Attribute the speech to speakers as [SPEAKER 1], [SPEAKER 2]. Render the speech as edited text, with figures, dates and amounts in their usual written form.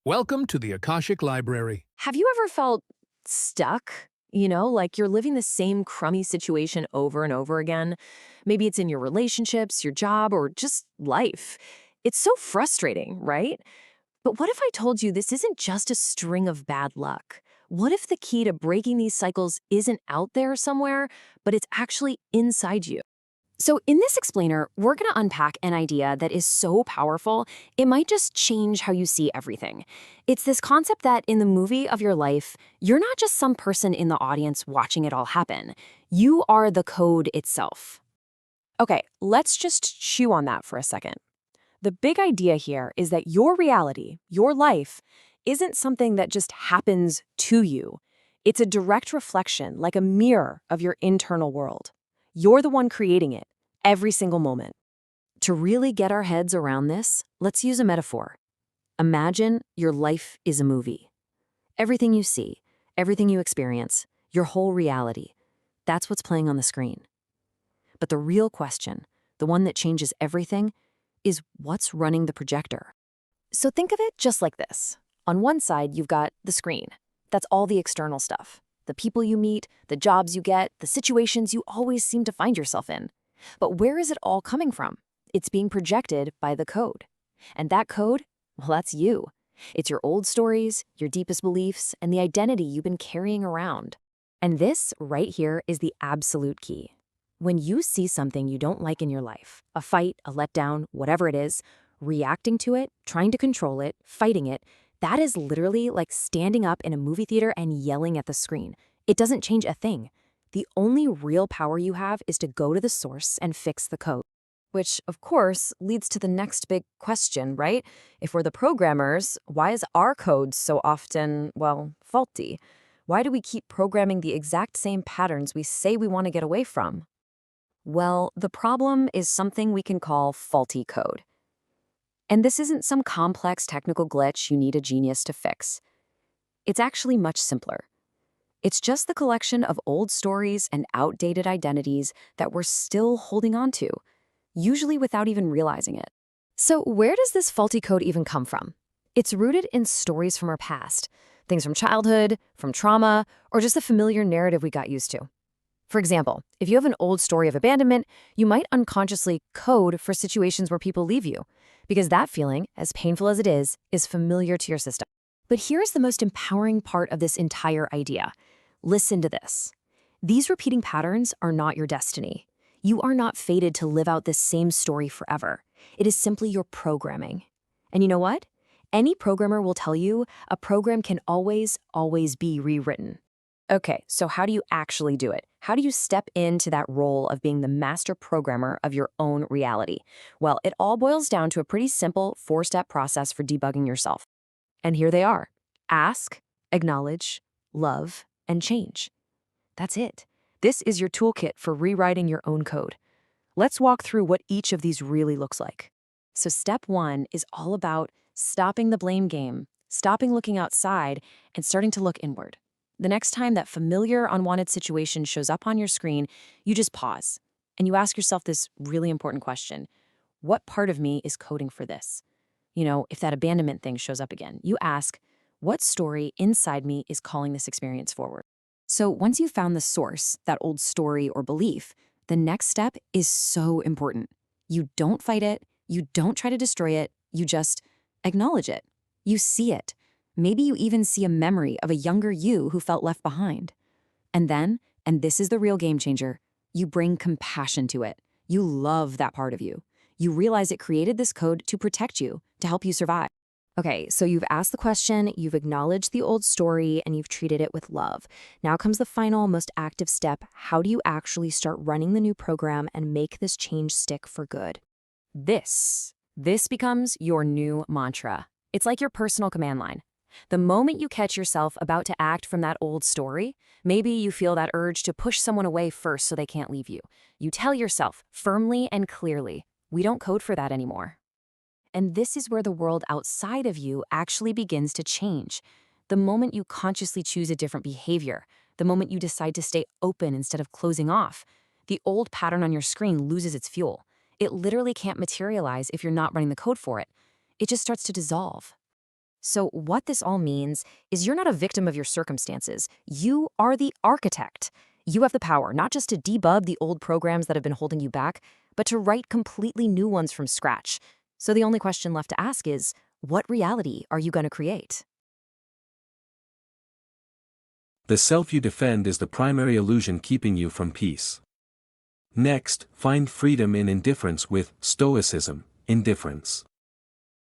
[SPEAKER 1] Welcome to the Akashic Library.
[SPEAKER 2] Have you ever felt stuck? Like you're living the same crummy situation over and over again? Maybe it's in your relationships, your job, or just life. It's so frustrating, right? But what if I told you this isn't just a string of bad luck? What if the key to breaking these cycles isn't out there somewhere, but it's actually inside you? So in this explainer, we're going to unpack an idea that is so powerful, it might just change how you see everything. It's this concept that in the movie of your life, you're not just some person in the audience watching it all happen. You are the code itself. Okay, let's just chew on that for a second. The big idea here is that your reality, your life, isn't something that just happens to you. It's a direct reflection, like a mirror of your internal world. You're the one creating it, every single moment. To really get our heads around this, let's use a metaphor. Imagine your life is a movie. Everything you see, everything you experience, your whole reality, that's what's playing on the screen. But the real question, the one that changes everything, is what's running the projector. So think of it just like this. On one side, you've got the screen. That's all the external stuff. The people you meet, the jobs you get, the situations you always seem to find yourself in. But where is it all coming from? It's being projected by the code. And that code, well, that's you. It's your old stories, your deepest beliefs, and the identity you've been carrying around. And this right here is the absolute key. When you see something you don't like in your life, a fight, a letdown, whatever it is, reacting to it, trying to control it, fighting it, that is literally like standing up in a movie theater and yelling at the screen. It doesn't change a thing. The only real power you have is to go to the source and fix the code. Which, of course, leads to the next big question, right? If we're the programmers, why is our code so often, well, faulty? Why do we keep programming the exact same patterns we say we want to get away from? Well, the problem is something we can call faulty code. And this isn't some complex technical glitch you need a genius to fix. It's actually much simpler. It's just the collection of old stories and outdated identities that we're still holding on to, usually without even realizing it. So where does this faulty code even come from? It's rooted in stories from our past, things from childhood, from trauma, or just a familiar narrative we got used to. For example, if you have an old story of abandonment, you might unconsciously code for situations where people leave you, because that feeling, as painful as it is familiar to your system. But here's the most empowering part of this entire idea. Listen to this. These repeating patterns are not your destiny. You are not fated to live out this same story forever. It is simply your programming. And you know what? Any programmer will tell you a program can always be rewritten. Okay, so how do you actually do it? How do you step into that role of being the master programmer of your own reality? Well, it all boils down to a pretty simple 4-step process for debugging yourself. And here they are. Ask, acknowledge, love, and change. That's it. This is your toolkit for rewriting your own code. Let's walk through what each of these really looks like. So step 1 is all about stopping the blame game, stopping looking outside, and starting to look inward. The next time that familiar, unwanted situation shows up on your screen, you just pause and you ask yourself this really important question. What part of me is coding for this? If that abandonment thing shows up again, you ask, what story inside me is calling this experience forward? So once you've found the source, that old story or belief, the next step is so important. You don't fight it. You don't try to destroy it. You just acknowledge it. You see it. Maybe you even see a memory of a younger you who felt left behind. And then, and this is the real game changer, you bring compassion to it. You love that part of you. You realize it created this code to protect you, to help you survive. Okay, so you've asked the question, you've acknowledged the old story, and you've treated it with love. Now comes the final, most active step. How do you actually start running the new program and make this change stick for good? This becomes your new mantra. It's like your personal command line. The moment you catch yourself about to act from that old story, maybe you feel that urge to push someone away first so they can't leave you. You tell yourself firmly and clearly, we don't code for that anymore. And this is where the world outside of you actually begins to change. The moment you consciously choose a different behavior, the moment you decide to stay open instead of closing off, the old pattern on your screen loses its fuel. It literally can't materialize if you're not running the code for it. It just starts to dissolve.
[SPEAKER 3] So, what this all means is you're not a victim of your circumstances. You are the architect. You have the power not just to debug the old programs that have been holding you back, but to write completely new ones from scratch. So, the only question left to ask is, what reality are you going to create?
[SPEAKER 4] The self you defend is the primary illusion keeping you from peace. Next, find freedom in indifference with stoicism, indifference.